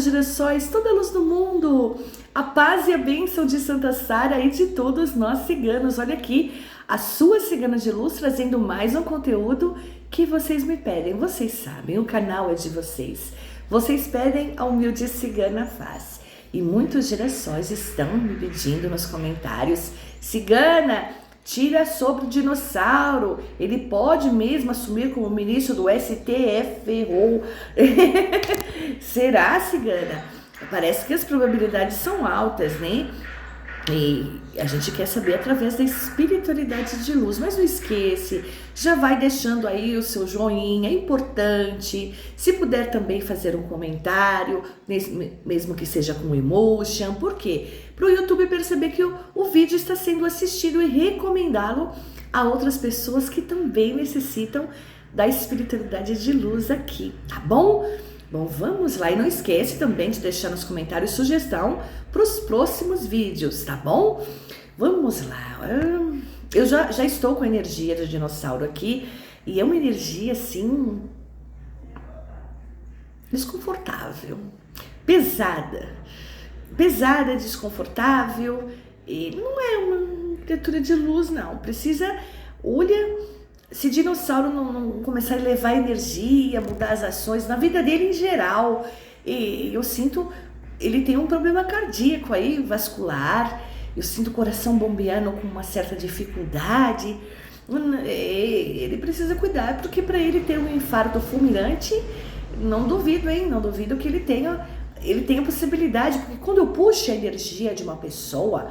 girassóis, toda a luz do mundo, a paz e a bênção de Santa Sara e de todos nós ciganos. Olha aqui, a sua cigana de luz trazendo mais um conteúdo que vocês me pedem. Vocês sabem, o canal é de vocês. Vocês pedem, a humilde cigana faz. E muitos girassóis estão me pedindo nos comentários: cigana, tira sobre o dinossauro, ele pode mesmo assumir como ministro do STF? Será, cigana? Parece que as probabilidades são altas, né? E a gente quer saber através da espiritualidade de luz, mas não esquece, já vai deixando aí o seu joinha, é importante. Se puder também fazer um comentário, mesmo que seja com emotion, por quê? Para o YouTube perceber que o vídeo está sendo assistido e recomendá-lo a outras pessoas que também necessitam da espiritualidade de luz aqui, tá bom? Bom, vamos lá, e não esquece também de deixar nos comentários sugestão para os próximos vídeos, tá bom? Vamos lá, eu já estou com a energia do dinossauro aqui, e é uma energia assim, desconfortável, pesada, desconfortável, e não é uma criatura de luz não, precisa, olha... Se dinossauro não começar a levar energia, mudar as ações na vida dele em geral, e eu sinto, ele tem um problema cardíaco aí, vascular, eu sinto o coração bombeando com uma certa dificuldade, ele precisa cuidar, porque para ele ter um infarto fulminante, não duvido, hein, não duvido que ele tenha possibilidade, porque quando eu puxo a energia de uma pessoa,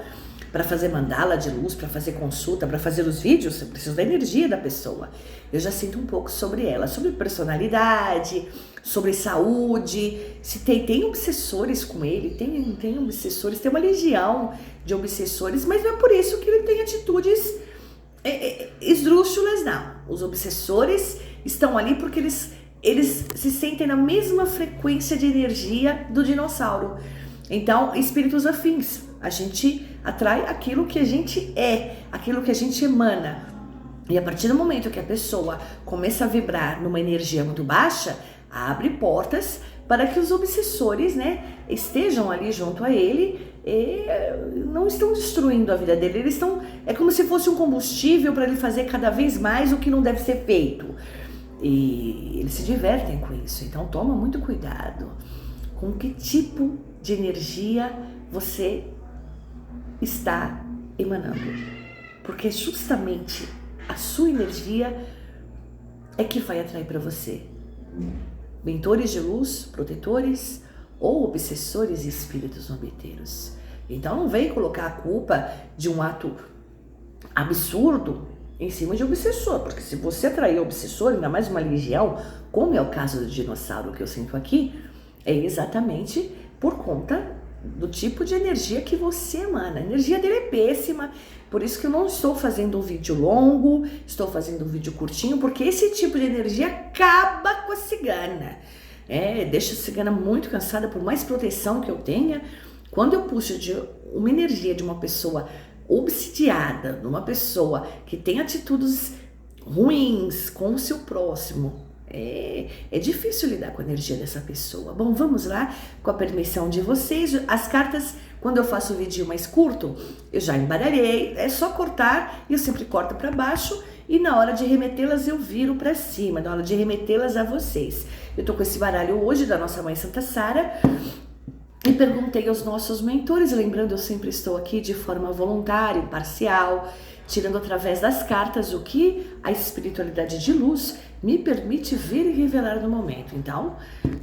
para fazer mandala de luz, para fazer consulta, para fazer os vídeos, eu preciso da energia da pessoa. Eu já sinto um pouco sobre ela, sobre personalidade, sobre saúde. Se tem obsessores com ele, tem obsessores, tem uma legião de obsessores, mas não é por isso que ele tem atitudes esdrúxulas, não. Os obsessores estão ali porque eles se sentem na mesma frequência de energia do dinossauro. Então, espíritos afins, a gente atrai aquilo que a gente é, aquilo que a gente emana. E a partir do momento que a pessoa começa a vibrar numa energia muito baixa, abre portas para que os obsessores, né, estejam ali junto a ele e não estão destruindo a vida dele. Eles estão, é como se fosse um combustível para ele fazer cada vez mais o que não deve ser feito. E eles se divertem com isso. Então toma muito cuidado com que tipo de energia você está emanando, porque justamente a sua energia é que vai atrair para você mentores de luz, protetores ou obsessores e espíritos zombeteiros. Então não vem colocar a culpa de um ato absurdo em cima de obsessor, porque se você atrair obsessor, ainda mais uma legião, como é o caso do dinossauro que eu sinto aqui, é exatamente por conta do tipo de energia que você emana. A energia dele é péssima, por isso que eu não estou fazendo um vídeo longo, estou fazendo um vídeo curtinho, porque esse tipo de energia acaba com a cigana. Deixa a cigana muito cansada, por mais proteção que eu tenha. Quando eu puxo de uma energia de uma pessoa obsidiada, de uma pessoa que tem atitudes ruins com o seu próximo, é difícil lidar com a energia dessa pessoa. Bom, vamos lá, com a permissão de vocês. As cartas, quando eu faço o vídeo mais curto, eu já embaralhei, é só cortar, e eu sempre corto para baixo, e na hora de remetê-las eu viro para cima, na hora de remetê-las a vocês. Eu tô com esse baralho hoje da nossa mãe Santa Sara, e perguntei aos nossos mentores, lembrando, eu sempre estou aqui de forma voluntária, imparcial, tirando através das cartas o que a espiritualidade de luz me permite ver e revelar no momento. Então,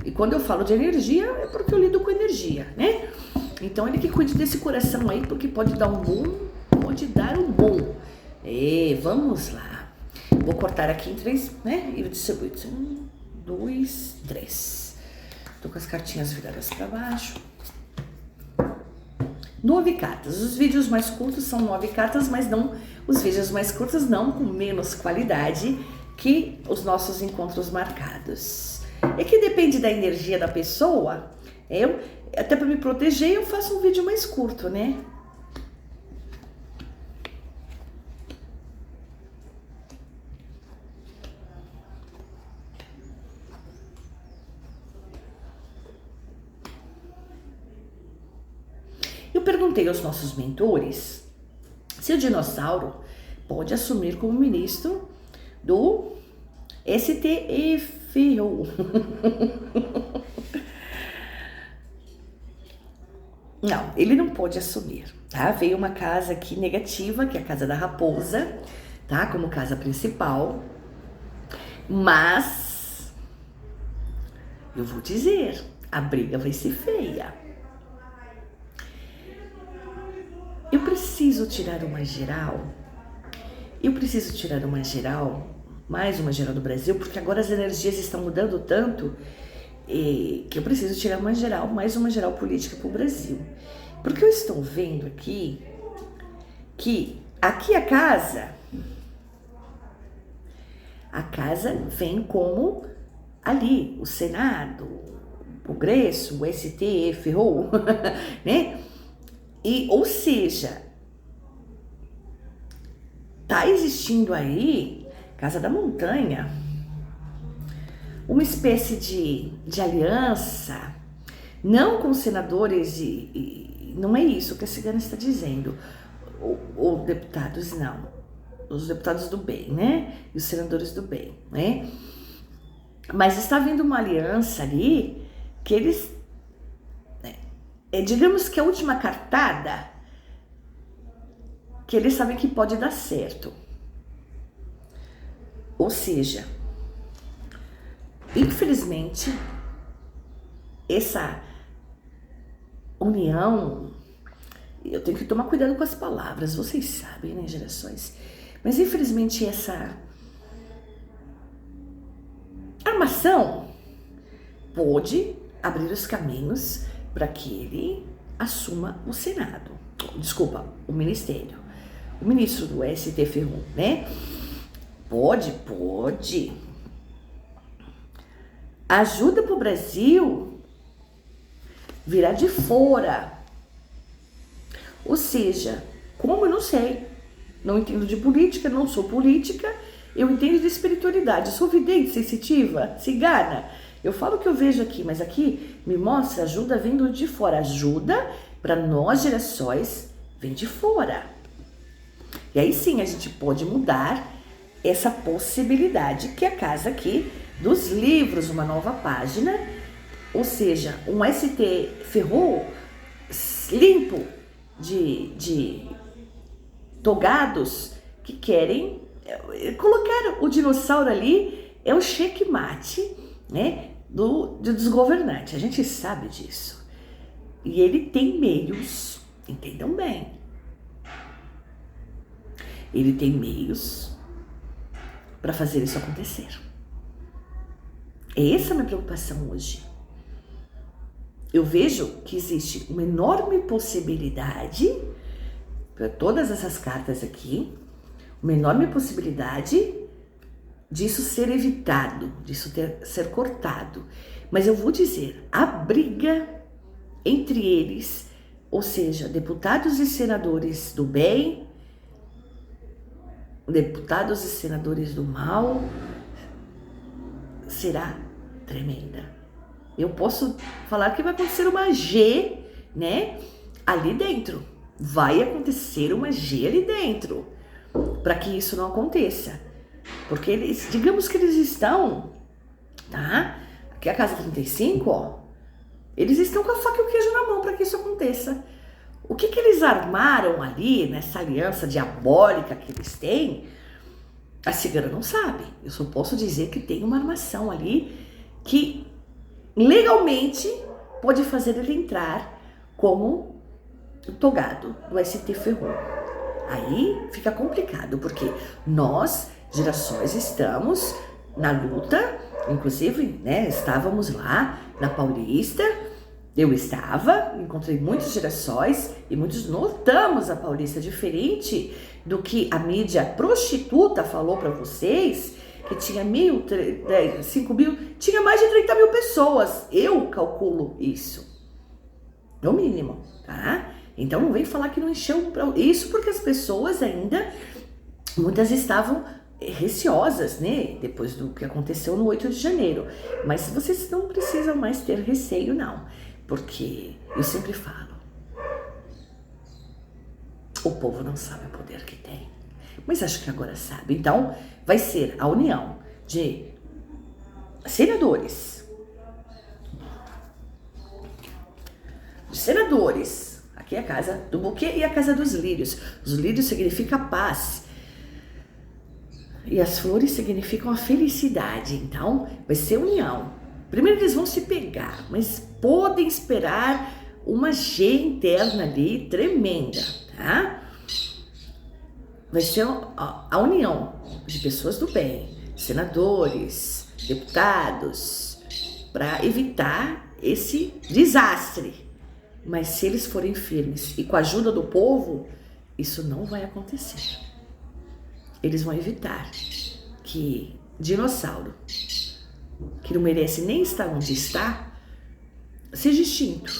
e quando eu falo de energia, é porque eu lido com energia, né? Então, ele que cuide desse coração aí, porque pode dar um bom, pode dar um bom. Vamos lá. Vou cortar aqui em 3, né? E distribuir. 1, 2, 3. Tô com as cartinhas viradas para baixo. 9 cartas. Os vídeos mais curtos são 9 cartas, mas não, os vídeos mais curtos não com menos qualidade que os nossos encontros marcados. É que depende da energia da pessoa. Até para me proteger, eu faço um vídeo mais curto, né? Eu perguntei aos nossos mentores se o dinossauro pode assumir como ministro do STFO. Não, ele não pode assumir, tá? Veio uma casa aqui negativa, que é a casa da raposa, tá? Como casa principal. Mas eu vou dizer, a briga vai ser feia. Eu preciso tirar uma geral. Mais uma geral do Brasil, porque agora as energias estão mudando tanto que eu preciso tirar mais uma geral política para o Brasil. Porque eu estou vendo aqui que aqui a casa vem como ali, o Senado, o Congresso, o STFO, né? Ou seja, tá existindo aí, Casa da Montanha, uma espécie de aliança, não com senadores não é isso que a cigana está dizendo, ou deputados não, os deputados do bem, né, e os senadores do bem, né, mas está havendo uma aliança ali, que eles, digamos que a última cartada, que eles sabem que pode dar certo, ou seja, infelizmente, essa união, eu tenho que tomar cuidado com as palavras, vocês sabem, né, gerações? Mas infelizmente essa armação pode abrir os caminhos para que ele assuma o Senado, desculpa, o Ministério, o ministro do STF1, né? Pode. Ajuda para o Brasil virar de fora. Ou seja, como eu não sei, não entendo de política, não sou política, eu entendo de espiritualidade, sou vidente, sensitiva, cigana. Eu falo o que eu vejo aqui, mas aqui me mostra ajuda vindo de fora. Ajuda para nós gerações vem de fora. E aí sim a gente pode mudar essa possibilidade, que é a casa aqui dos livros, uma nova página, ou seja, um STFO limpo de togados que querem colocar o dinossauro ali, é o checkmate, né, dos governantes. A gente sabe disso. E ele tem meios, entendam bem, ele tem meios para fazer isso acontecer. Essa é a minha preocupação hoje. Eu vejo que existe uma enorme possibilidade, para todas essas cartas aqui, uma enorme possibilidade disso ser evitado, disso ser cortado. Mas eu vou dizer, a briga entre eles, ou seja, deputados e senadores do bem, deputados e senadores do mal, será tremenda. Eu posso falar que vai acontecer uma G, né, ali dentro. Vai acontecer uma G ali dentro, para que isso não aconteça. Porque eles, digamos que eles estão, tá? Aqui é a casa 35, ó. Eles estão com a faca e o queijo na mão para que isso aconteça. O que eles armaram ali, nessa aliança diabólica que eles têm, a cigana não sabe. Eu só posso dizer que tem uma armação ali que legalmente pode fazer ele entrar como togado do STF1. Aí fica complicado, porque nós, gerações, estamos na luta, inclusive, né, estávamos lá na Paulista, eu estava, encontrei muitas gerações e muitos notamos a Paulista diferente do que a mídia prostituta falou para vocês, que tinha 5 mil, tinha mais de 30 mil pessoas. Eu calculo isso, no mínimo, tá? Então não vem falar que não encheu isso, porque as pessoas ainda, muitas estavam receosas, né? Depois do que aconteceu no 8 de janeiro. Mas vocês não precisam mais ter receio, não. Porque eu sempre falo, O povo não sabe o poder que tem, mas acho que agora sabe. Então, vai ser a união de senadores, aqui é a casa do buquê e a casa dos lírios. Os lírios significa paz e as flores significam a felicidade. Então, vai ser união. Primeiro eles vão se pegar, mas podem esperar uma G interna ali tremenda, tá? Vai ser a união de pessoas do bem, senadores, deputados, para evitar esse desastre. Mas se eles forem firmes e com a ajuda do povo, isso não vai acontecer. Eles vão evitar que dinossauro, que não merece nem estar onde está, seja extinto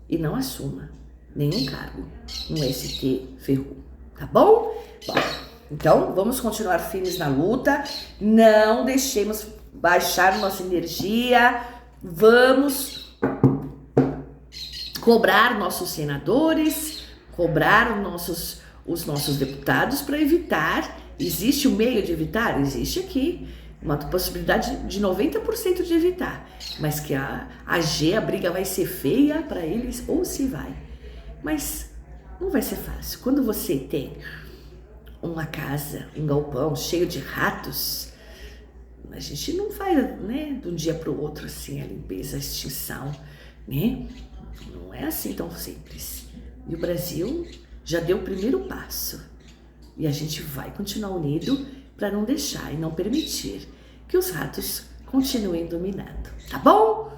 e não assuma nenhum cargo no ST Ferru, tá bom? Bom, então vamos continuar firmes na luta, não deixemos baixar nossa energia, vamos cobrar nossos senadores, cobrar os nossos deputados para evitar. Existe um meio de evitar? Existe aqui uma possibilidade de 90% de evitar, mas que a briga vai ser feia para eles, ou se vai. Mas não vai ser fácil. Quando você tem uma casa, um galpão cheio de ratos, a gente não faz, né, de um dia para o outro assim a limpeza, a extinção, né? Não é assim tão simples. E o Brasil já deu o primeiro passo. E a gente vai continuar unido para não deixar e não permitir que os ratos continuem dominando. Tá bom?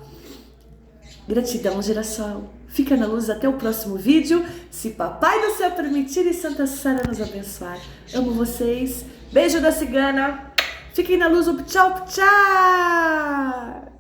Gratidão, girassol. Fica na luz até o próximo vídeo. Se Papai do Céu permitir e Santa Sara nos abençoar. Amo vocês. Beijo da cigana. Fiquem na luz. Tchau, tchau.